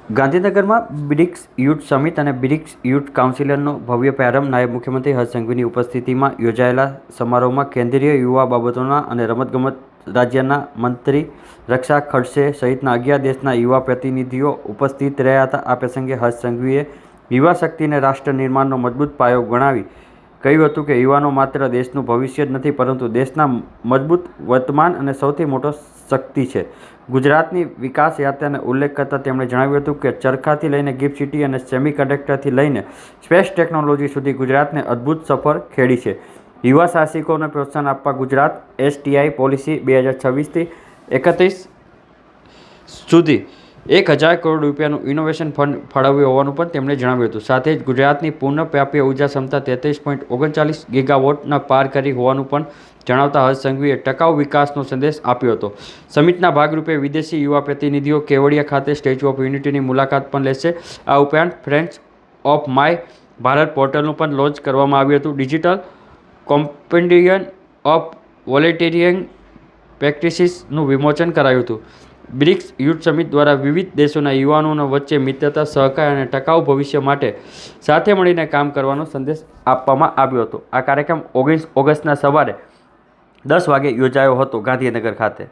ગાંધીનગરમાં BRICS youth summit અને BRICS youth કાઉન્સિલનો ભવ્ય પ્રારંભ નાયબ મુખ્યમંત્રી હર્ષ સંઘવીની ઉપસ્થિતિમાં યોજાયેલા સમારોહમાં કેન્દ્રીય યુવા બાબતોના અને રમતગમત રાજ્યના મંત્રી રક્ષા ખડસે સહિતના 11 દેશના યુવા પ્રતિનિધિઓ ઉપસ્થિત રહ્યા હતા. આ પ્રસંગે હર્ષ સંઘવીએ યુવા શક્તિને રાષ્ટ્ર નિર્માણનો મજબૂત પાયો ગણાવી કહ્યું હતું કે યુવાનો માત્ર દેશનું ભવિષ્ય જ નથી પરંતુ દેશના મજબૂત વર્તમાન અને સૌથી મોટો શક્તિ છે. ગુજરાતની વિકાસ યાત્રાનો ઉલ્લેખ કરતાં તેમણે જણાવ્યું હતું કે ચરખાથી લઈને ગિફ્ટ સિટી અને સેમિકન્ડક્ટરથી લઈને સ્પેસ ટેકનોલોજી સુધી ગુજરાતને અદ્ભુત સફર ખેડી છે. યુવા સાહસિકોને પ્રોત્સાહન આપવા ગુજરાત STI પોલિસી 2026થી 31 સુધી 1000 કરોડ રૂપિયાનું ઇનોવેશન ફંડ ફાળવ્યું હોવાનું પણ તેમણે જણાવ્યું હતું. સાથે જ ગુજરાતની પુનઃપ્રાપ્ય ઉર્જા ક્ષમતા 33.39 ગીગાવોટના પાર કરી હોવાનું પણ જણાવતા હર્ષ સંઘવીએ ટકાઉ વિકાસનો સંદેશ આપ્યો હતો. સમિટના ભાગરૂપે વિદેશી યુવા પ્રતિનિધિઓ કેવડિયા ખાતે સ્ટેચ્યુ ઓફ યુનિટીની મુલાકાત પણ લેશે. આ ઉપરાંત ફ્રેન્ડ્સ ઓફ માય ભારત પોર્ટલનું પણ લોન્ચ કરવામાં આવ્યું હતું. ડિજિટલ કોમ્પેન્ડિયમ ઓફ વોલેન્ટિયરિંગ પ્રેક્ટિસીસનું વિમોચન કરાયું હતું. બ્રિક્સ યુથ સમિટ દ્વારા વિવિધ દેશોના યુવાનો વચ્ચે મિત્રતા, સહકાર અને ટકાઉ ભવિષ્ય માટે સાથે મળીને કામ કરવાનો સંદેશ આપવામાં આવ્યો હતો. આ કાર્યક્રમ 19 ઓગસ્ટના સવારે 10 વાગે યોજાયો હતો ગાંધીનગર ખાતે.